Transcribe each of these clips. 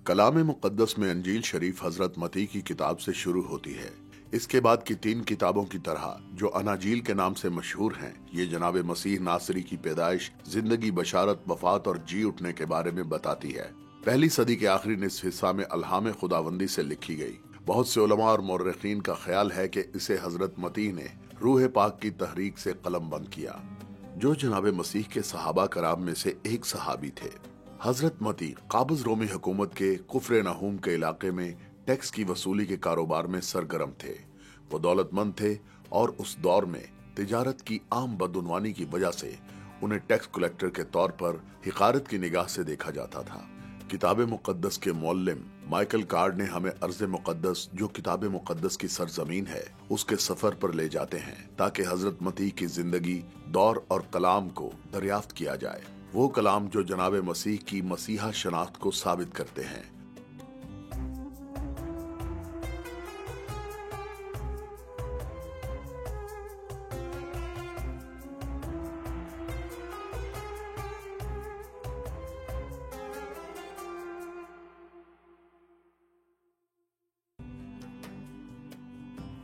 कलाम मुक़द्दस में इंजील शरीफ हजरत मती की किताब से शुरू होती है। इसके बाद की 3 किताबों की तरह जो अनाजील के नाम से मशहूर हैं, ये जनाब मसीह नासरी की पैदाइश, जिंदगी, बशारत, वफात और जी उठने के बारे में बताती है। पहली सदी के आखिरी निस्फ हिस्सा में अल्हाम खुदावंदी से लिखी गई। बहुत से उलमा और मुर्रिखीन का ख्याल है कि इसे हजरत मती ने रूह पाक की तहरीक से कलम बंद किया, जो जनाब मसीह के सहाबा कराम में से एक सहाबी थे। हजरत मती काबिज रोमी हुकूमत के कुफ्र नहूम के इलाके में टैक्स की वसूली के कारोबार में सरगर्म थे। वो दौलतमंद थे और उस दौर में तिजारत की आम बदउनवानी की वजह से उन्हें टैक्स कलेक्टर के तौर पर हिकारत की निगाह से देखा जाता था। किताब मुक़द्दस के मौल्लिम माइकल कार्ड ने हमें अर्ज़ मुक़द्दस, जो किताब मुक़द्दस की सरजमीन है, उसके सफर पर ले जाते हैं ताकि हजरत मसीह की जिंदगी, दौर और कलाम को दरियाफ्त किया जाए। वो कलाम जो जनाब मसीह की मसीहा शनाख्त को साबित करते हैं।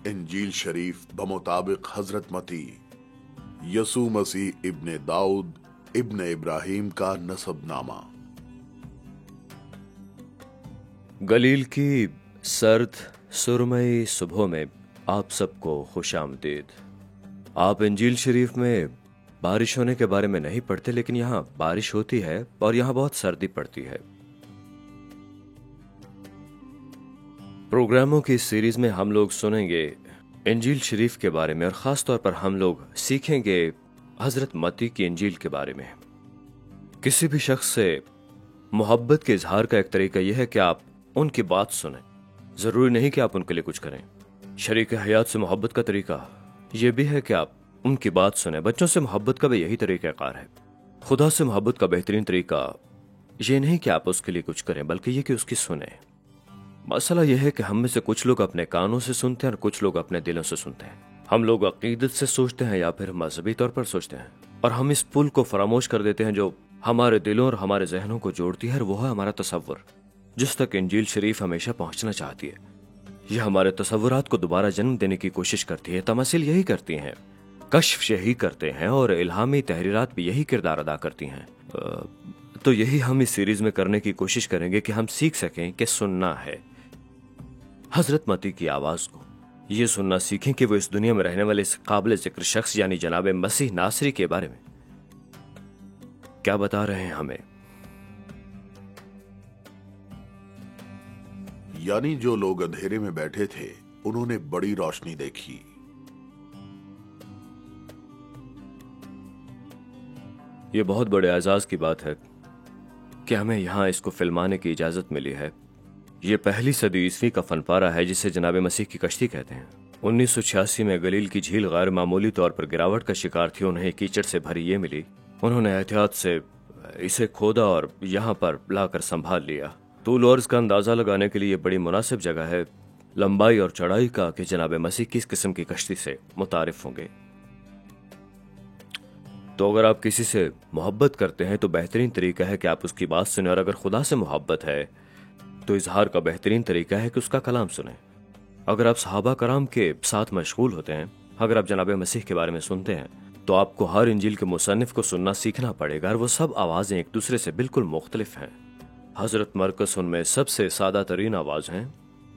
इंजील शरीफ बमुताबिक हजरत मती यसू मसीह इब्ने दाऊद इब्ने इब्राहिम का नसबनामा। गलील की सर्द सुरमई सुबह में आप सबको खुशामदीद। आप इंजील शरीफ में बारिश होने के बारे में नहीं पढ़ते, लेकिन यहाँ बारिश होती है और यहाँ बहुत सर्दी पड़ती है। प्रोग्रामों की इस सीरीज में हम लोग सुनेंगे इंजील शरीफ के बारे में और खास तौर पर हम लोग सीखेंगे हजरत मती की इंजील के बारे में। किसी भी शख्स से मोहब्बत के इजहार का एक तरीका यह है कि आप उनकी बात सुनें। जरूरी नहीं कि आप उनके लिए कुछ करें। शरीक हयात से मोहब्बत का तरीका यह भी है कि आप उनकी बात सुनें। बच्चों से मोहब्बत का भी यही तरीक़ाकार है। खुदा से मोहब्बत का बेहतरीन तरीका यह नहीं कि आप उसके लिए कुछ करें, बल्कि यह कि उसकी सुने। मसला यह है कि हम में से कुछ लोग अपने कानों से सुनते हैं और कुछ लोग अपने दिलों से सुनते हैं। हम लोग अकीदत से सोचते हैं या फिर मजहबी तौर पर सोचते हैं, और हम इस पुल को फरामोश कर देते हैं जो हमारे दिलों और हमारे जहनों को जोड़ती है, और वो है हमारा तसव्वुर, जिस तक इंजील शरीफ हमेशा पहुंचना चाहती है। यह हमारे तसव्वुरात को दोबारा जन्म देने की कोशिश करती है। तमसील यही करती हैं, कश्फ यही करते हैं, और इल्हामी तहरीरात भी यही किरदार अदा करती हैं। तो यही हम इस सीरीज में करने की कोशिश करेंगे कि हम सीख सकें कि सुनना है। हजरत मती की आवाज को ये सुनना सीखें कि वो इस दुनिया में रहने वाले इस काबिल जिक्र शख्स यानी जनाब मसीह नासरी के बारे में क्या बता रहे हैं हमें। यानी जो लोग अंधेरे में बैठे थे, उन्होंने बड़ी रोशनी देखी। ये बहुत बड़े एजाज की बात है कि हमें यहां इसको फिल्माने की इजाजत मिली है। ये पहली सदी ईस्वी का फनपारा है जिसे जनाब मसीह की कश्ती कहते हैं। 1986 में गलील की झील गैर मामूली तौर पर गिरावट का शिकार थी। उन्हें कीचड़ से भरी ये मिली। उन्होंने एहतियात से इसे खोदा और यहाँ पर लाकर संभाल लिया। तूल और इसका अंदाजा लगाने के लिए ये बड़ी मुनासिब जगह है लंबाई और चौड़ाई का कि जनाब मसीह किस किस्म की कश्ती से मुतारिफ होंगे। तो अगर आप किसी से मोहब्बत करते हैं तो बेहतरीन तरीका है कि आप उसकी बात सुने, और अगर खुदा से मोहब्बत है तो इजहार का बेहतरीन तरीका है कि उसका कलाम सुने। अगर आप सहाबा कराम के साथ मशगूल होते हैं, अगर आप जनाब मसीह के बारे में सुनते हैं, तो आपको हर इंजील के मुसन्निफ को सुनना सीखना पड़ेगा, और वो सब आवाजें एक दूसरे से बिल्कुल मुख्तलिफ हैं। हजरत मरकस उनमें सबसे सादा तरीन आवाज हैं।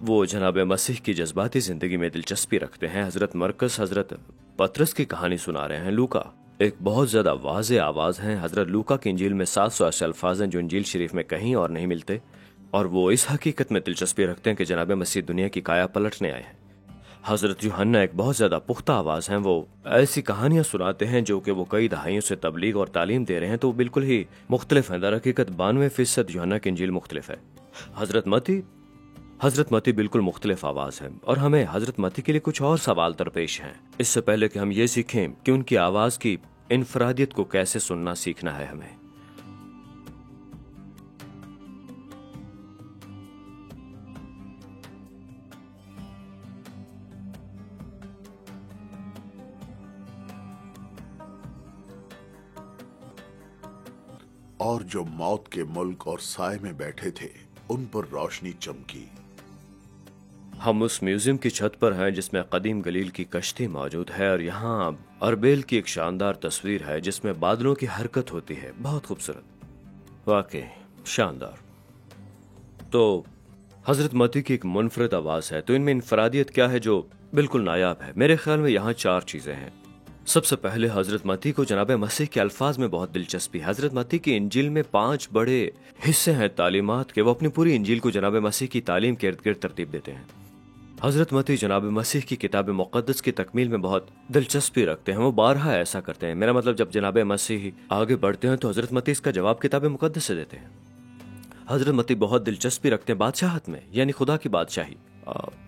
वो जनाब मसीह की जज्बाती जिंदगी में दिलचस्पी रखते हैं। हजरत मरकस हजरत पतरस की कहानी सुना रहे हैं। लूका एक बहुत ज्यादा वाज़े आवाज हैं। हजरत लूका की इंजील में 780 अल्फाज हैं जो इंजील शरीफ में कहीं और नहीं मिलते, और वो इस हकीकत में दिलचस्पी रखते हैं कि जनाब मसीह दुनिया की काया पलटने आए हैं। हजरत यूहन्ना एक बहुत ज्यादा पुख्ता आवाज हैं। वो ऐसी कहानियां सुनाते हैं जो कि वो कई दहाइयों से तबलीग और तालीम दे रहे हैं, तो वो बिल्कुल ही मुख्तलिफ हैं। दर हकीकत 92% यूहन्ना की इंजील मुख्तलिफ है। हजरत मती बिल्कुल मुख्तलिफ आवाज है, और हमें हजरत मती के लिए कुछ और सवाल दरपेश हैं। इससे पहले कि हम ये सीखें कि उनकी आवाज की इनफरादियत को कैसे सुनना सीखना है हमें। और जो मौत के मुल्क और साए में बैठे थे, उन पर रोशनी चमकी। हम उस म्यूजियम की छत पर हैं जिसमें कदीम गलील की कश्ती मौजूद है और यहाँ अरबेल की एक शानदार तस्वीर है जिसमें बादलों की हरकत होती है। बहुत खूबसूरत, वाकई शानदार। तो हजरत मती की एक मुनफरद आवाज है, तो इनमें इनफरादियत क्या है जो बिल्कुल नायाब है? मेरे ख्याल में यहाँ 4 चीजें हैं। सबसे पहले हजरत मती को जनाब मसीह के अल्फाज में बहुत दिलचस्पी है। हजरत मती की इंजील में 5 बड़े हिस्से हैं तालीमात के। वो अपनी पूरी इंजील को जनाब मसीह की तालीम के इर्द गिर्द तरतीब देते हैं। हजरत मती जनाब मसीह की किताब मुक़द्दस की तकमील में बहुत दिलचस्पी रखते हैं। वो बारहा ऐसा करते हैं। मेरा मतलब, जब जनाब मसीह आगे बढ़ते हैं तो हजरत मती इसका जवाब किताब मुक़द्दस से देते हैं। हजरत मती बहुत दिलचस्पी रखते हैं बादशाहत में, यानी खुदा की बादशाही।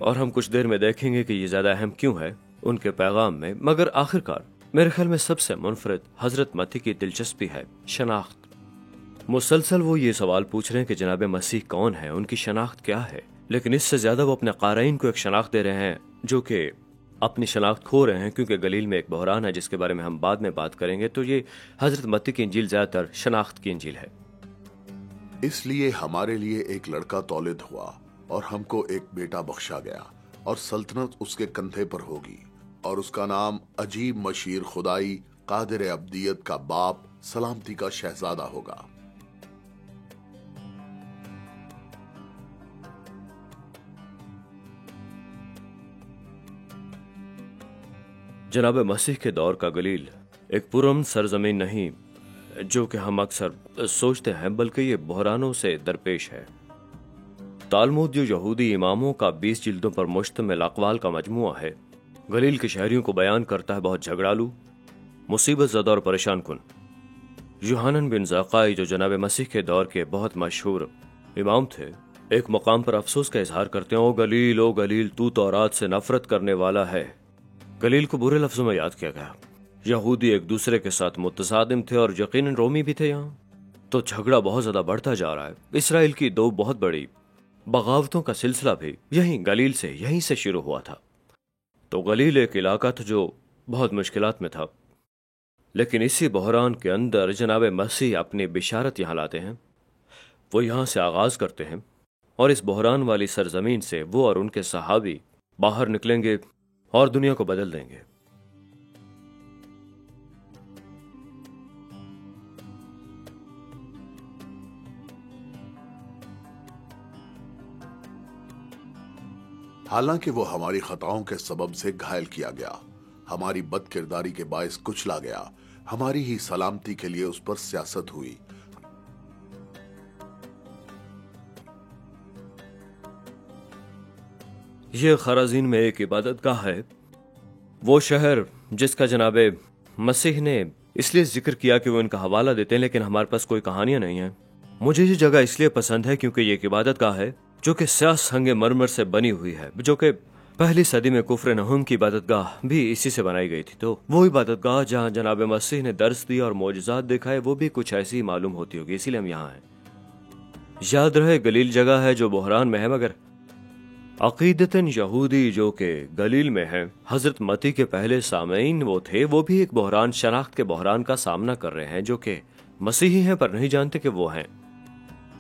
और हम कुछ देर में देखेंगे कि ये ज्यादा अहम क्यों है उनके पैगाम में। मगर आखिरकार मेरे ख्याल में सबसे मुनफरद हजरत मती की दिलचस्पी है शनाख्त। मुसलसल वो ये सवाल पूछ रहे हैं कि जनाब मसीह कौन है, उनकी शनाख्त क्या है। लेकिन इससे ज्यादा वो अपने क़ारीन को एक शनाख्त दे रहे हैं जो कि अपनी शनाख्त खो रहे हैं, क्योंकि गलील में एक बहरान है जिसके बारे में हम बाद में बात करेंगे। तो ये हजरत मती की इंजील ज्यादातर शनाख्त की इंजील है। इसलिए हमारे लिए एक लड़का तौलिद हुआ और हमको एक बेटा बख्शा गया और सल्तनत उसके कंधे पर होगी और उसका नाम अजीब, मशीर, खुदाई, कादिर अब्दियत का बाप, सलामती का शहजादा होगा। जनाब मसीह के दौर का गलील एक पुरअमन सरजमीन नहीं जो कि हम अक्सर सोचते हैं, बल्कि ये बहरानों से दरपेश है। तालमुद जो यहूदी इमामों का 20 जिल्दों पर मुश्तमिल अक़वाल का मजमुआ है, गलील के शहरियों को बयान करता है बहुत झगड़ालू, मुसीबत ज़दा और परेशान कुन। यूहानन बिन ज़काई जो जनाब मसीह के दौर के बहुत मशहूर इमाम थे, एक मकाम पर अफसोस का इजहार करते हैं, ओ गलील, तू तौरात से नफरत करने वाला है। गलील को बुरे लफ्जों में याद किया गया। यहूदी एक दूसरे के साथ मुतसादिम थे और यकीनन रोमी भी थे। यहाँ तो झगड़ा बहुत ज्यादा बढ़ता जा रहा है। इसराइल की 2 बहुत बड़ी बगावतों का सिलसिला भी यहीं से शुरू हुआ था। तो गलील एक इलाका था जो बहुत मुश्किलात में था, लेकिन इसी बहरान के अंदर जनाब मसीह अपनी बिशारत यहाँ लाते हैं। वो यहाँ से आगाज करते हैं और इस बहरान वाली सरजमीन से वो और उनके सहाबी बाहर निकलेंगे और दुनिया को बदल देंगे। हालांकि वो हमारी खताओं के सबब से घायल किया गया, हमारी बदकिरदारी के बायस कुचला गया, हमारी ही सलामती के लिए उस पर सियासत हुई। ये खराजीन में एक इबादतगाह है, वो शहर जिसका जनाब मसीह ने इसलिए जिक्र किया कि वो इनका हवाला देते हैं, लेकिन हमारे पास कोई कहानियां नहीं है। मुझे ये जगह इसलिए पसंद है क्योंकि ये एक इबादतगाह है जो कि स्याह संगे मरमर से बनी हुई है, जो कि पहली सदी में कुफ्र नहुम की इबादतगाह भी इसी से बनाई गई थी। तो वो इबादतगाह जहाँ जनाब मसीह ने दर्स दिया और मौजज़ात दिखाए, वो भी कुछ ऐसी मालूम होती होगी, इसीलिए हम यहाँ हैं। याद रहे गलील जगह है जो बहरान में है, मगर अकीदतन यहूदी जो कि गलील में है। हजरत मती के पहले सामईन वो थे, वो भी एक बहरान, शनाख्त के बहरान का सामना कर रहे हैं, जो कि मसीही हैं पर नहीं जानते कि वो हैं।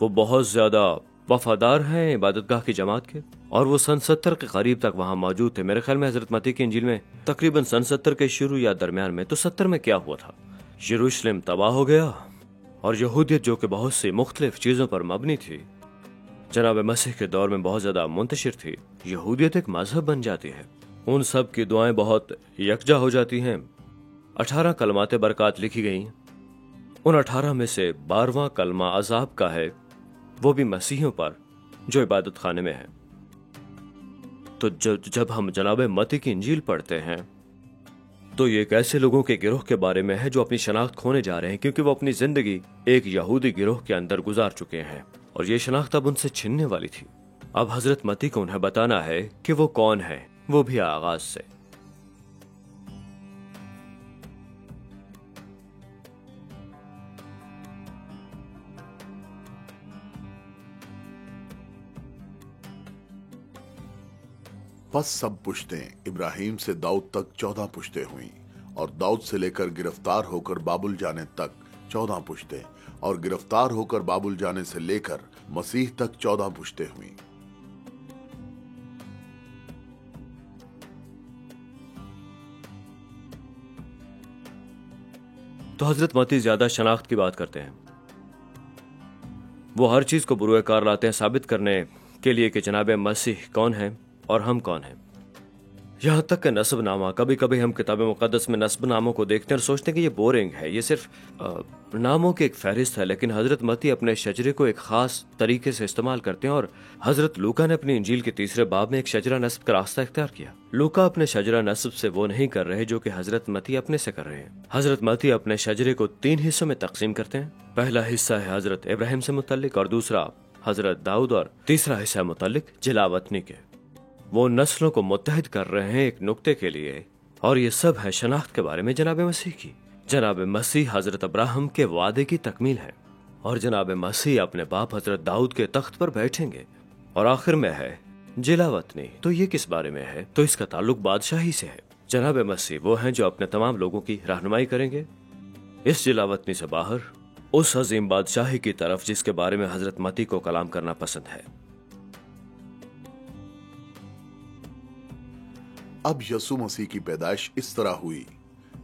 वो बहुत ज्यादा वफादार हैं इबादतगाह की जमात के, और वो सन 70 के करीब तक वहां मौजूद थे। मेरे ख्याल में हजरत मती की इंजील में तकरीबन सन 70 के शुरू या दरमियान में। तो 70 में क्या हुआ था? यरूशलेम तबाह हो गया और यहूदियत जो कि बहुत सी मुख्तलिफ चीजों पर मबनी थी, जनाब मसीह के दौर में बहुत ज्यादा मुंतशिर थी। यहूदियत एक मजहब बन जाती है, उन सब की दुआएं बहुत यकजा हो जाती हैं। 18 कलमात बरकत लिखी गई। उन 18 में से 12वां कलमा अजाब का है, वो भी मसीहियों पर जो इबादत खाने में है। तो जब हम जनाब मती की इंजील पढ़ते हैं तो ये एक ऐसे लोगों के गिरोह के बारे में है जो अपनी शनाख्त खोने जा रहे हैं, क्योंकि वो अपनी जिंदगी एक यहूदी गिरोह के अंदर गुजार चुके हैं और ये शनाख्त अब उनसे छिनने वाली थी। अब हजरत मती को उन्हें बताना है कि वो कौन है, वो भी आगाज से। बस सब पुश्तें इब्राहिम से दाऊद तक 14 पुश्तें हुई और दाऊद से लेकर गिरफ्तार होकर बाबुल जाने तक 14 पुश्तें और गिरफ्तार होकर बाबुल जाने से लेकर मसीह तक 14 पुश्तें हुई। तो हजरत मती ज्यादा शनाख्त की बात करते हैं। वो हर चीज को बुरुएकार लाते हैं साबित करने के लिए कि जनाब मसीह कौन है और हम कौन हैं। यहाँ तक कि नस्ब नामा, कभी कभी हम किताब मुक़द्दस में नस्ब नामों को देखते हैं और सोचते हैं कि ये बोरिंग है, ये सिर्फ नामों की एक फहरिस्त है। लेकिन हजरत मती अपने शजरे को एक खास तरीके से इस्तेमाल करते हैं और हजरत लूका ने अपनी इंजील के 3 बाब में एक शजरा नस्ब का रास्ता इख्तियार किया। लूका अपने शजरा नस्ब से वो नहीं कर रहे जो कि हजरत मती अपने से कर रहे हैं। हजरत मती अपने शजरे को 3 हिस्सों में तकसीम करते हैं। पहला हिस्सा है हजरत इब्राहिम से मुतल्लिक, और दूसरा हजरत दाऊद, और तीसरा हिस्सा मुतल्लिक जिलावतनी के। वो नस्लों को मुत्तहिद कर रहे हैं एक नुक्ते के लिए, और ये सब है शनाख्त के बारे में जनाब मसीह की। जनाब मसीह हजरत अब्राहम के वादे की तकमील है, और जनाब मसीह अपने बाप हजरत दाऊद के तख्त पर बैठेंगे। और आखिर में है जिलावतनी। तो ये किस बारे में है? तो इसका ताल्लुक बादशाही से है। जनाब मसीह वो हैं जो अपने तमाम लोगों की रहनुमाई करेंगे इस जिलावतनी से बाहर, उस अजीम बादशाही की तरफ जिसके बारे में हजरत मती को कलाम करना पसंद है। अब यसु मसीह की पैदाइश इस तरह हुई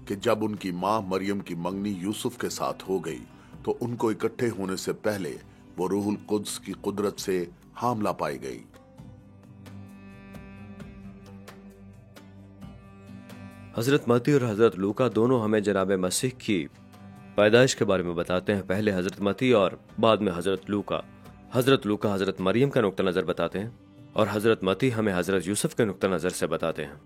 कि जब उनकी मां मरियम की मंगनी यूसुफ के साथ हो गई तो उनको इकट्ठे होने से पहले वो रूहुल कुद्स की कुदरत से हामला पाई गई। हजरत मती और हजरत लूका दोनों हमें जनाब मसीह की पैदाइश के बारे में बताते हैं। पहले हजरत मती और बाद में हजरत लूका। हजरत लूका हजरत मरियम का नुक्ता नजर बताते हैं और हजरत मती हमें हजरत यूसुफ के नुक्ता नजर से बताते हैं।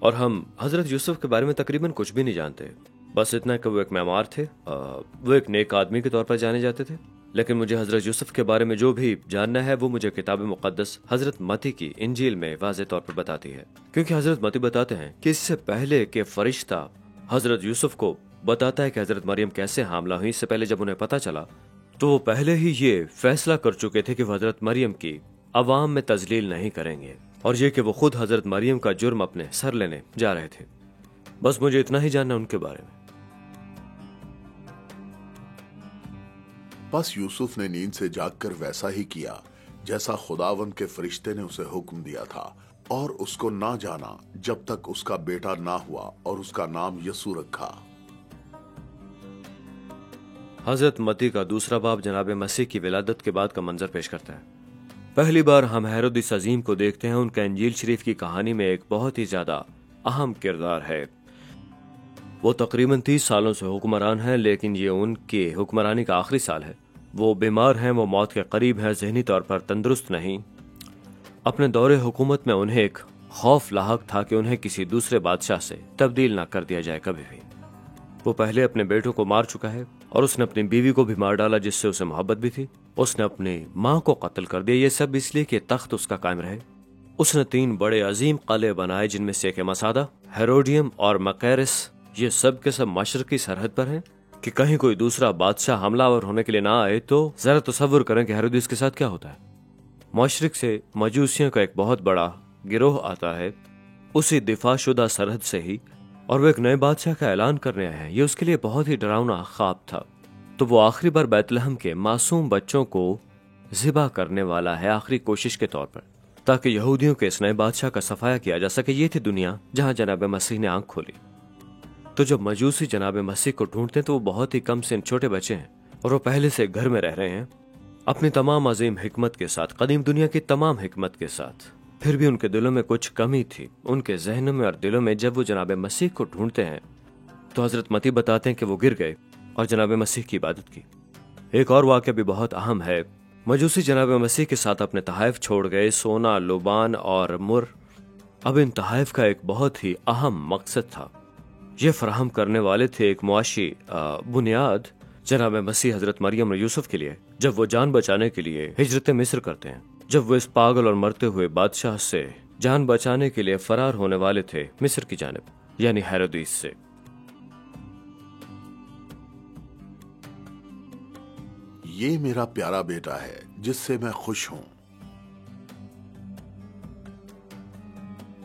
और हम हजरत यूसुफ के बारे में तकरीबन कुछ भी नहीं जानते, बस इतना कि वो एक मेमार थे, वो एक नेक आदमी के तौर पर जाने जाते थे। लेकिन मुझे हजरत यूसुफ के बारे में जो भी जानना है वो मुझे किताब मुक़द्दस हजरत मती की इंजील में वाज़ेह तौर पर बताती है। क्योंकि हजरत मती बताते हैं कि इससे पहले कि फरिश्ता हजरत यूसुफ को बताता है कि हजरत मरियम कैसे हामला हुई, इससे पहले जब उन्हें पता चला तो वो पहले ही ये फैसला कर चुके थे कि वो हजरत मरियम की अवाम में तजलील नहीं करेंगे, और ये कि वो खुद हजरत मरियम का जुर्म अपने सर लेने जा रहे थे। बस मुझे इतना ही जानना उनके बारे में। बस यूसुफ ने नींद से जागकर वैसा ही किया जैसा खुदावंद के फरिश्ते ने उसे हुक्म दिया था, और उसको ना जाना जब तक उसका बेटा ना हुआ, और उसका नाम यसू रखा। हजरत मती का 2 बाब जनाब मसीह की विलादत के बाद का मंजर पेश करता है। पहली बार हम हेरोदिस अजीम को देखते हैं। उनका इंजील शरीफ की कहानी में एक बहुत ही ज्यादा अहम किरदार है। वो तकरीबन 30 सालों से हुक्मरान हैं, लेकिन ये उनकी हुक्मरानी का आखिरी साल है। वो बीमार हैं, वो मौत के करीब हैं, जहनी तौर पर तंदुरुस्त नहीं। अपने दौरे हुकूमत में उन्हें एक खौफ लाहक था कि उन्हें किसी दूसरे बादशाह से तब्दील ना कर दिया जाए कभी भी। वो पहले अपने बेटों को मार चुका है, और उसने अपनी बीवी को भी मार डाला जिससे उसे मोहब्बत भी थी। उसने अपनी माँ को कत्ल कर दिया, ये सब इसलिए कि तख्त उसका कायम रहे। उसने 3 बड़े अजीम किले बनाए, जिनमें से एक मसादा, हेरोडियम और मकैरिस। ये सब के सब मशरकी सरहद पर हैं कि कहीं कोई दूसरा बादशाह हमलावर होने के लिए ना आए। तो जरा तसव्वुर करें कि हेरोदिस के साथ क्या होता है। मशरिक से मजूसियों का एक बहुत बड़ा गिरोह आता है उसी दिफाशुदा सरहद से ही, और वो एक नए बादशाह का ऐलान करने आए हैं। ये उसके लिए बहुत ही डरावना ख्वाब था। तो वो आखिरी बार बैतलहम के मासूम बच्चों को ज़िबा करने वाला है, आखिरी कोशिश के तौर पर, ताकि यहूदियों के इस नए बादशाह का सफाया किया जा सके। ये थी दुनिया जहां जनाब मसीह ने आंख खोली। तो जब मजूसी जनाब मसीह को ढूंढते हैं तो वो बहुत ही कम से छोटे बच्चे हैं, और वो पहले से घर में रह रहे हैं अपनी तमाम अजीम हिकमत के साथ, कदीम दुनिया की तमाम हिकमत के साथ। फिर भी उनके दिलों में कुछ कमी थी, उनके जहनों में और दिलों में। जब वो जनाब मसीह को ढूंढते हैं तो हजरत मती बताते हैं कि वो गिर गए और जनाब मसीह की इबादत की। एक और वाक़या भी बहुत अहम है। मजूसी जनाब मसीह के साथ अपने तहाइफ छोड़ गए, सोना, लुबान और मुर। अब इन तहाइफ का एक बहुत ही अहम मकसद था। ये फराहम करने वाले थे एक मुआशी बुनियाद जनाब मसीह हजरत मरियम और यूसुफ के लिए, जब वो जान बचाने के लिए हिजरत मिस्र करते हैं। जब वो इस पागल और मरते हुए बादशाह से जान बचाने के लिए फरार होने वाले थे मिस्र की जानिब, यानी हेरोदिस से। ये मेरा प्यारा बेटा है जिससे मैं खुश हूं।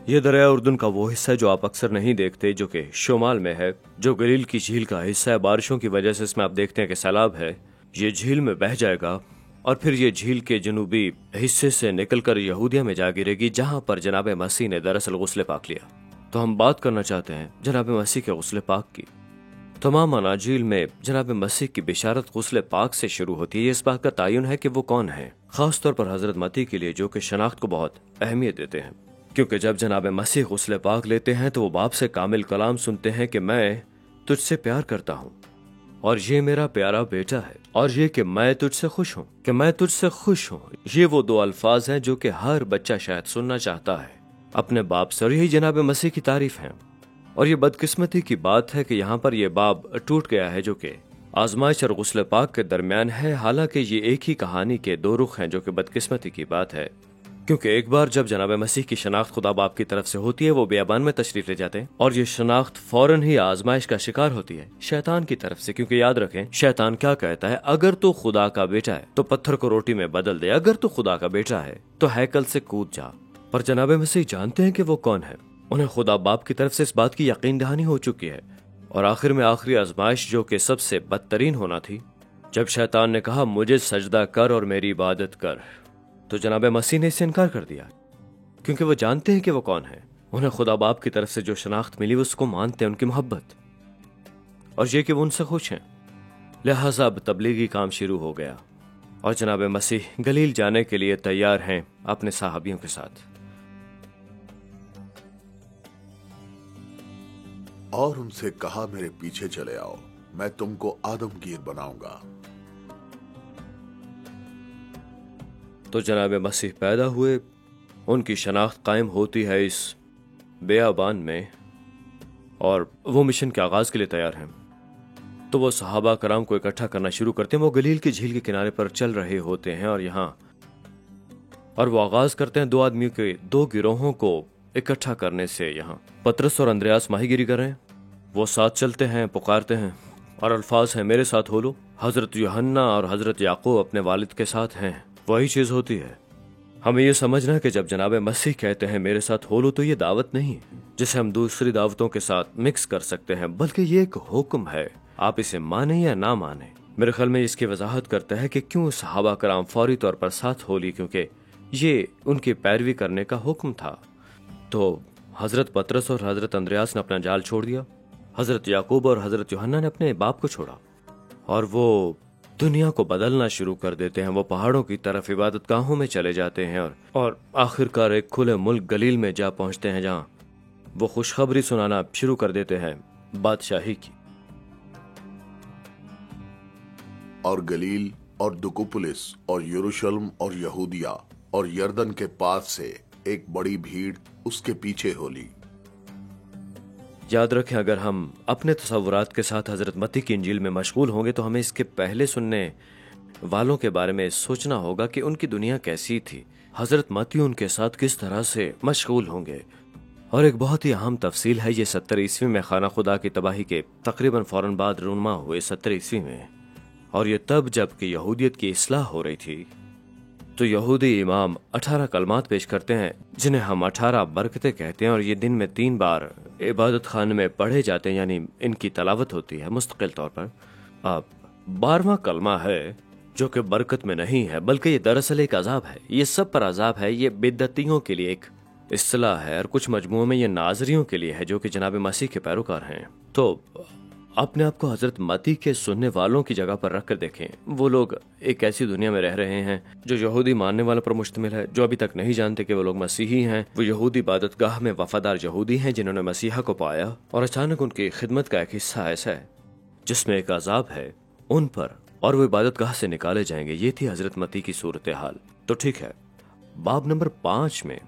یہ دریا اردن کا وہ حصہ ہے جو آپ اکثر نہیں دیکھتے، جو کہ شمال میں ہے، جو گلیل کی جھیل کا حصہ ہے۔ بارشوں کی وجہ سے اس میں آپ دیکھتے ہیں کہ سیلاب ہے، یہ جھیل میں بہہ جائے گا اور پھر یہ جھیل کے جنوبی حصے سے نکل کر یہودیہ میں جا گرے گی، جہاں پر جناب مسیح نے دراصل غسل پاک لیا۔ تو ہم بات کرنا چاہتے ہیں جناب مسیح کے غسل پاک کی۔ تمام اناجیل میں جناب مسیح کی بشارت غسل پاک سے شروع ہوتی ہے۔ یہ اس بات کا تعین ہے کہ وہ کون ہے، خاص طور پر حضرت متی کے لیے، جو کہ شناخت کو بہت اہمیت دیتے ہیں، کیونکہ جب جناب مسیح غسل پاک لیتے ہیں تو وہ باپ سے کامل کلام سنتے ہیں کہ میں تجھ سے پیار کرتا ہوں اور یہ میرا پیارا بیٹا ہے، اور یہ کہ میں تجھ سے خوش ہوں، کہ میں تجھ سے خوش ہوں۔ یہ وہ دو الفاظ ہیں جو کہ ہر بچہ شاید سننا چاہتا ہے اپنے باپ سے، اور یہی جناب مسیح کی تعریف ہے۔ اور یہ بدقسمتی کی بات ہے کہ یہاں پر یہ باب ٹوٹ گیا ہے، جو کہ آزمائش اور غسل پاک کے درمیان ہے، حالانکہ یہ ایک ہی کہانی کے دو رخ ہیں، جو کہ بدقسمتی کی بات ہے، کیونکہ ایک بار جب جناب مسیح کی شناخت خدا باپ کی طرف سے ہوتی ہے، وہ بیابان میں تشریف لے جاتے ہیں، اور یہ شناخت فوراً ہی آزمائش کا شکار ہوتی ہے شیطان کی طرف سے، کیونکہ یاد رکھیں شیطان کیا کہتا ہے، اگر تو خدا کا بیٹا ہے تو پتھر کو روٹی میں بدل دے، اگر تو خدا کا بیٹا ہے تو ہیکل سے کود جا۔ پر جناب مسیح جانتے ہیں کہ وہ کون ہے، انہیں خدا باپ کی طرف سے اس بات کی یقین دہانی ہو چکی ہے۔ اور آخر میں آخری آزمائش، جو کہ سب سے بدترین ہونا تھی، جب شیطان نے کہا مجھے سجدہ کر اور میری عبادت کر، تو جناب مسیح نے اسے انکار کر دیا، کیونکہ وہ جانتے ہیں کہ وہ کون ہے۔ انہیں خدا باپ کی طرف سے جو شناخت ملی وہ اس کو مانتے ہیں، ان کی محبت، اور یہ کہ وہ ان سے خوش ہیں۔ لہٰذا اب تبلیغی کام شروع ہو گیا، اور جناب مسیح گلیل جانے کے لیے تیار ہیں اپنے صحابیوں کے ساتھ۔ اور ان سے کہا میرے پیچھے چلے آؤ، میں تم کو آدم گیر بناؤں گا۔ تو جناب مسیح پیدا ہوئے، ان کی شناخت قائم ہوتی ہے اس بیابان میں، اور وہ مشن کے آغاز کے لیے تیار ہیں۔ تو وہ صحابہ کرام کو اکٹھا کرنا شروع کرتے ہیں۔ وہ گلیل کی جھیل کے کنارے پر چل رہے ہوتے ہیں، اور وہ آغاز کرتے ہیں دو آدمیوں کے دو گروہوں کو اکٹھا کرنے سے۔ یہاں پطرس اور اندریاس ماہی گیری کر رہے ہیں، وہ ساتھ چلتے ہیں، پکارتے ہیں، اور الفاظ ہیں میرے ساتھ ہو لو۔ حضرت یوحنا اور حضرت یعقوب اپنے والد کے ساتھ ہیں، وہی چیز ہوتی ہے۔ ہمیں یہ سمجھنا کہ جب جناب مسیح کہتے ہیں میرے ساتھ ہو لو، تو یہ دعوت نہیں جسے ہم دوسری دعوتوں کے ساتھ مکس کر سکتے ہیں، بلکہ یہ ایک حکم ہے، آپ اسے مانیں یا نہ مانیں۔ میرے خیال میں اس کی وضاحت کرتا ہے کہ کیوں صحابہ کرام فوری طور پر ساتھ ہو لی، کیونکہ یہ ان کی پیروی کرنے کا حکم تھا۔ تو حضرت پطرس اور حضرت اندریاس نے اپنا جال چھوڑ دیا، حضرت یعقوب اور حضرت یوحنا نے اپنے باپ کو چھوڑا، اور وہ دنیا کو بدلنا شروع کر دیتے ہیں۔ وہ پہاڑوں کی طرف عبادت گاہوں میں چلے جاتے ہیں، اور آخر کار ایک کھلے ملک گلیل میں جا پہنچتے ہیں، جہاں وہ خوشخبری سنانا شروع کر دیتے ہیں بادشاہی کی۔ اور گلیل اور دکوپولس اور یروشلم اور یہودیہ اور یردن کے پاس سے ایک بڑی بھیڑ اس کے پیچھے ہو لی۔ یاد رکھیں، اگر ہم اپنے تصورات کے ساتھ حضرت متی کی انجیل میں مشغول ہوں گے تو ہمیں اس کے پہلے سننے والوں کے بارے میں سوچنا ہوگا کہ ان کی دنیا کیسی تھی، حضرت متی ان کے ساتھ کس طرح سے مشغول ہوں گے۔ اور ایک بہت ہی اہم تفصیل ہے، یہ 70 عیسوی میں خانہ خدا کی تباہی کے تقریباً فوراً بعد رونما ہوئے 70 عیسوی میں، اور یہ تب جب کہ یہودیت کی اصلاح ہو رہی تھی۔ تو یہودی امام 18 کلمات پیش کرتے ہیں، جنہیں ہم 18 برکتیں کہتے ہیں، اور یہ دن میں 3 بار عبادت خانے میں پڑھے جاتے ہیں، یعنی ان کی تلاوت ہوتی ہے مستقل طور پر۔ اب 12واں کلمہ ہے جو کہ برکت میں نہیں ہے، بلکہ یہ دراصل ایک عذاب ہے۔ یہ سب پر عذاب ہے، یہ بدعتیوں کے لیے ایک اصطلاح ہے، اور کچھ مجموعوں میں یہ ناظریوں کے لیے ہے جو کہ جناب مسیح کے پیروکار ہیں۔ تو اپنے آپ کو حضرت متی کے سننے والوں کی جگہ پر رکھ کر دیکھیں۔ وہ لوگ ایک ایسی دنیا میں رہ رہے ہیں جو یہودی ماننے والوں پر مشتمل ہے، جو ابھی تک نہیں جانتے کہ وہ لوگ مسیحی ہیں۔ وہ یہودی عبادت گاہ میں وفادار یہودی ہیں جنہوں نے مسیحا کو پایا، اور اچانک ان کی خدمت کا ایک حصہ ایسا ہے جس میں ایک عذاب ہے ان پر، اور وہ عبادت گاہ سے نکالے جائیں گے۔ یہ تھی حضرت متی کی صورتحال۔ تو ٹھیک ہے، باب نمبر 5 میں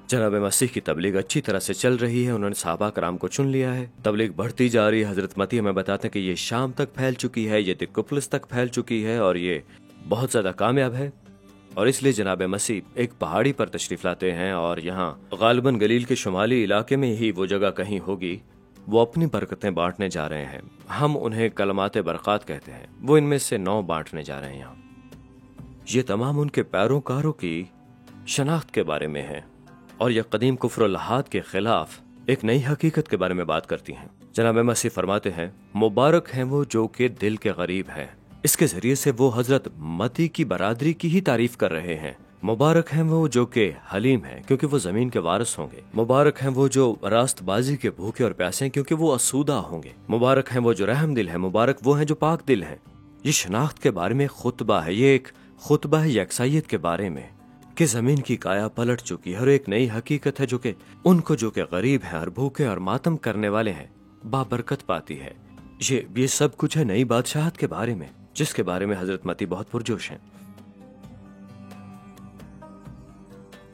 جناب مسیح کی تبلیغ اچھی طرح سے چل رہی ہے، انہوں نے صحابہ کرام کو چن لیا ہے، تبلیغ بڑھتی جا رہی ہے۔ حضرت متی ہمیں بتاتے ہیں کہ یہ شام تک پھیل چکی ہے، یہ دکوپولس تک پھیل چکی ہے، اور یہ بہت زیادہ کامیاب ہے۔ اور اس لیے جناب مسیح ایک پہاڑی پر تشریف لاتے ہیں، اور یہاں غالباً گلیل کے شمالی علاقے میں ہی وہ جگہ کہیں ہوگی، وہ اپنی برکتیں بانٹنے جا رہے ہیں۔ ہم انہیں کلمات برکات کہتے ہیں، وہ ان میں سے 9 بانٹنے جا رہے ہیں یہاں۔ یہ تمام ان کے پیروکاروں کی شناخت کے بارے میں ہے، اور یہ قدیم کفر و لحاد کے خلاف ایک نئی حقیقت کے بارے میں بات کرتی ہیں۔ جناب مسیح فرماتے ہیں، مبارک ہیں وہ جو کہ دل کے غریب ہیں۔ اس کے ذریعے سے وہ حضرت متی کی برادری کی ہی تعریف کر رہے ہیں۔ مبارک ہیں وہ جو کہ حلیم ہیں کیونکہ وہ زمین کے وارث ہوں گے۔ مبارک ہیں وہ جو راست بازی کے بھوکے اور پیاسے ہیں کیونکہ وہ اسودہ ہوں گے۔ مبارک ہیں وہ جو رحم دل ہیں، مبارک وہ ہیں جو پاک دل ہیں۔ یہ شناخت کے بارے میں خطبہ ہے، یہ ایک خطبہ ہے یکسائیت کے بارے میں کہ زمین کی کایا پلٹ چکی ہے اور ایک نئی حقیقت ہے جو کہ ان کو جو کہ غریب ہیں اور بھوکے اور ماتم کرنے والے ہیں بابرکت پاتی ہے۔ یہ سب کچھ ہے نئی بادشاہت کے بارے میں جس کے بارے میں حضرت متی بہت پرجوش ہیں۔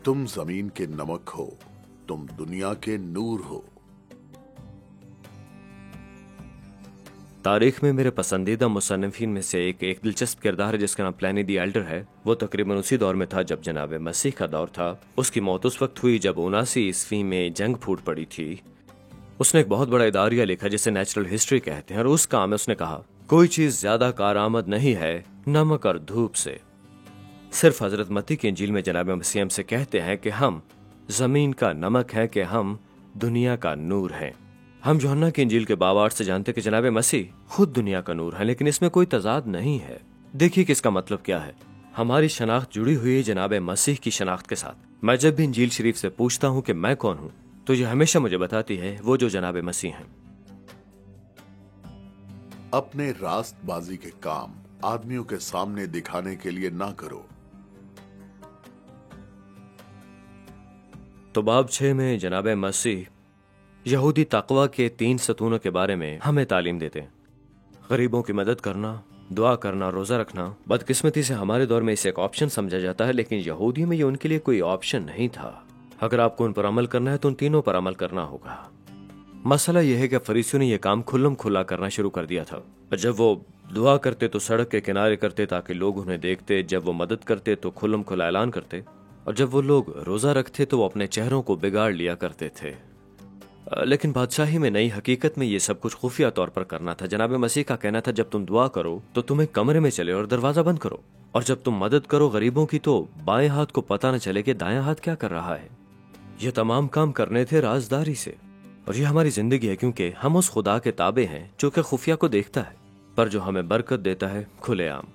تم زمین کے نمک ہو، تم دنیا کے نور ہو۔ تاریخ میں میرے پسندیدہ مصنفین میں سے ایک دلچسپ کردار ہے جس کا نام پلینی دی ایلڈر ہے۔ وہ تقریباً اسی دور میں تھا جب جناب مسیح کا دور تھا۔ اس کی موت اس وقت ہوئی جب 79 عیسوی میں جنگ پھوٹ پڑی تھی۔ اس نے ایک بہت بڑا اداریہ لکھا جسے نیچرل ہسٹری کہتے ہیں، اور اس کام میں اس نے کہا کوئی چیز زیادہ کارآمد نہیں ہے نمک اور دھوپ سے۔ صرف حضرت متی کی انجیل میں جناب مسیح ہم سے کہتے ہیں کہ ہم زمین کا نمک ہیں، کہ ہم دنیا کا نور ہیں۔ ہم یوحنا کی انجیل کے باب 8 سے جانتے ہیں کہ جناب مسیح خود دنیا کا نور ہے، لیکن اس میں کوئی تضاد نہیں ہے۔ دیکھیے کہ اس کا مطلب کیا ہے۔ ہماری شناخت جڑی ہوئی ہے جناب مسیح کی شناخت کے ساتھ۔ میں جب بھی انجیل شریف سے پوچھتا ہوں کہ میں کون ہوں تو یہ ہمیشہ مجھے بتاتی ہے وہ جو جناب مسیح ہیں۔ اپنے راست بازی کے کام آدمیوں کے سامنے دکھانے کے لیے نہ کرو۔ تو باب 6 میں جناب مسیح یہودی تقوی کے 3 ستونوں کے بارے میں ہمیں تعلیم دیتے ہیں۔ غریبوں کی مدد کرنا، دعا کرنا، روزہ رکھنا۔ بدقسمتی سے ہمارے دور میں اسے ایک آپشن سمجھا جاتا ہے، لیکن یہودیوں میں یہ ان کے لیے کوئی آپشن نہیں تھا۔ اگر آپ کو ان پر عمل کرنا ہے تو ان تینوں پر عمل کرنا ہوگا۔ مسئلہ یہ ہے کہ فریسیوں نے یہ کام کھلم کھلا کرنا شروع کر دیا تھا۔ جب وہ دعا کرتے تو سڑک کے کنارے کرتے تاکہ لوگ انہیں دیکھتے، جب وہ مدد کرتے تو کھلم کھلا اعلان کرتے، اور جب وہ لوگ روزہ رکھتے تو وہ اپنے چہروں کو بگاڑ لیا کرتے تھے۔ لیکن بادشاہی میں نئی حقیقت میں یہ سب کچھ خفیہ طور پر کرنا تھا۔ جناب مسیح کا کہنا تھا جب تم دعا کرو تو تم ایک کمرے میں چلے اور دروازہ بند کرو، اور جب تم مدد کرو غریبوں کی تو بائیں ہاتھ کو پتہ نہ چلے کہ دائیں ہاتھ کیا کر رہا ہے۔ یہ تمام کام کرنے تھے رازداری سے، اور یہ ہماری زندگی ہے کیونکہ ہم اس خدا کے تابع ہیں جو کہ خفیہ کو دیکھتا ہے پر جو ہمیں برکت دیتا ہے کھلے عام۔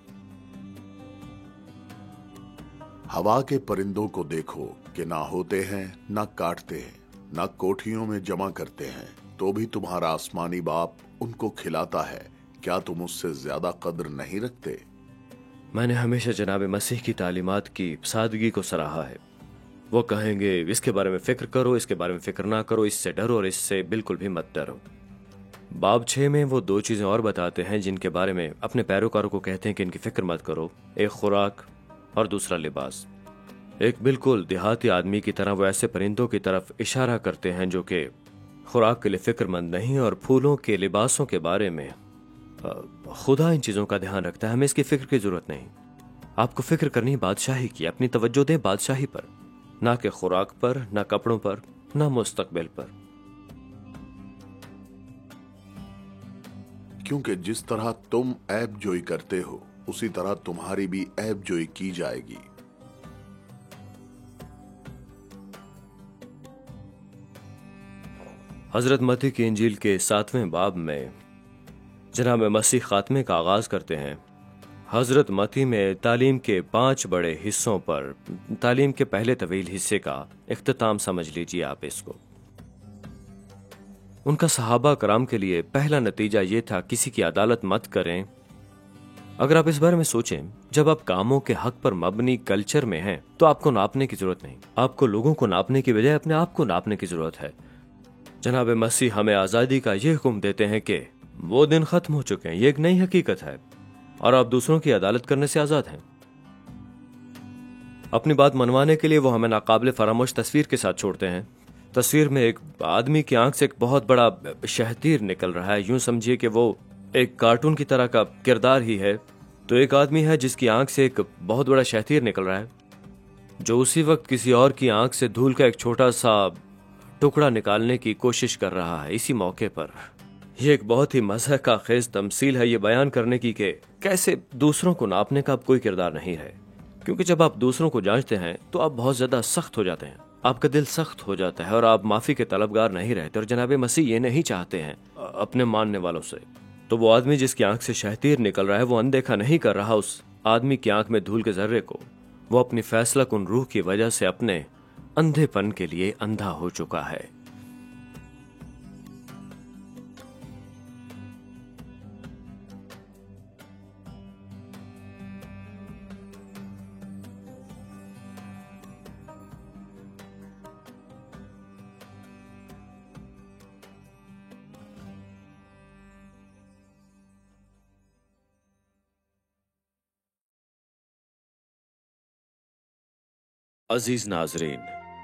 ہوا کے پرندوں کو دیکھو کہ نہ ہوتے ہیں نہ کاٹتے ہیں نہ کوٹھیوں میں جمع کرتے ہیں، تو بھی تمہارا آسمانی باپ ان کو کھلاتا ہے، کیا تم اس سے زیادہ قدر نہیں رکھتے؟ میں نے ہمیشہ جناب مسیح کی تعلیمات کی سادگی کو سراہا ہے۔ وہ کہیں گے اس کے بارے میں فکر کرو، اس کے بارے میں فکر نہ کرو، اس سے ڈرو اور اس سے بالکل بھی مت ڈرو۔ باب 6 میں وہ 2 چیزیں اور بتاتے ہیں جن کے بارے میں اپنے پیروکاروں کو کہتے ہیں کہ ان کی فکر مت کرو، ایک خوراک اور دوسرا لباس۔ ایک بالکل دیہاتی آدمی کی طرح وہ ایسے پرندوں کی طرف اشارہ کرتے ہیں جو کہ خوراک کے لیے فکر مند نہیں، اور پھولوں کے لباسوں کے بارے میں خدا ان چیزوں کا دھیان رکھتا ہے، ہمیں اس کی فکر کی ضرورت نہیں۔ آپ کو فکر کرنی بادشاہی کی، اپنی توجہ دیں بادشاہی پر، نہ کہ خوراک پر، نہ کپڑوں پر، نہ مستقبل پر۔ کیونکہ جس طرح تم عیب جوئی کرتے ہو اسی طرح تمہاری بھی عیب جوئی کی جائے گی۔ حضرت متی کی انجیل کے 7ویں باب میں جناب مسیح خاتمے کا آغاز کرتے ہیں۔ حضرت متی میں تعلیم کے 5 بڑے حصوں پر تعلیم کے پہلے طویل حصے کا اختتام سمجھ لیجیے آپ اس کو۔ ان کا صحابہ کرام کے لیے پہلا نتیجہ یہ تھا کسی کی عدالت مت کریں۔ اگر آپ اس بارے میں سوچیں، جب آپ کاموں کے حق پر مبنی کلچر میں ہیں تو آپ کو ناپنے کی ضرورت نہیں، آپ کو لوگوں کو ناپنے کی بجائے اپنے آپ کو ناپنے کی ضرورت ہے۔ جناب مسیح ہمیں آزادی کا یہ حکم دیتے ہیں کہ وہ دن ختم ہو چکے ہیں، یہ ایک نئی حقیقت ہے اور آپ دوسروں کی عدالت کرنے سے آزاد ہیں۔ اپنی بات منوانے کے لیے وہ ہمیں ناقابل فراموش تصویر کے ساتھ چھوڑتے ہیں۔ تصویر میں ایک آدمی کی آنکھ سے ایک بہت بڑا شہتیر نکل رہا ہے، یوں سمجھیے کہ وہ ایک کارٹون کی طرح کا کردار ہی ہے۔ تو ایک آدمی ہے جس کی آنکھ سے ایک بہت بڑا شہتیر نکل رہا ہے، جو اسی وقت کسی اور کی آنکھ سے دھول کا ایک چھوٹا سا ٹکڑا نکالنے کی کوشش کر رہا ہے اسی موقع پر۔ یہ ایک بہت ہی مضحک کا خیز تمثیل ہے یہ بیان کرنے کی کہ کیسے دوسروں کو ناپنے کا اب کوئی کردار نہیں ہے، کیونکہ جب آپ دوسروں کو جانچتے ہیں تو آپ بہت زیادہ سخت ہو جاتے ہیں، آپ کا دل سخت ہو جاتا ہے اور آپ معافی کے طلبگار نہیں رہتے، اور جناب مسیح یہ نہیں چاہتے ہیں اپنے ماننے والوں سے۔ تو وہ آدمی جس کی آنکھ سے شہتیر نکل رہا ہے، وہ اندیکھا نہیں کر رہا اس آدمی کی آنکھ میں دھول کے ذرے کو۔ وہ اپنی فیصلہ کن روح کی وجہ سے اپنے اندھے پن کے لیے اندھا ہو چکا ہے۔ عزیز ناظرین،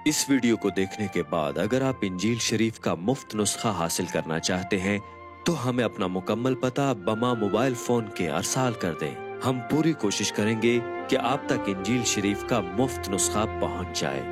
اس ویڈیو کو دیکھنے کے بعد اگر آپ انجیل شریف کا مفت نسخہ حاصل کرنا چاہتے ہیں تو ہمیں اپنا مکمل پتہ بما موبائل فون کے ارسال کر دیں۔ ہم پوری کوشش کریں گے کہ آپ تک انجیل شریف کا مفت نسخہ پہنچ جائے۔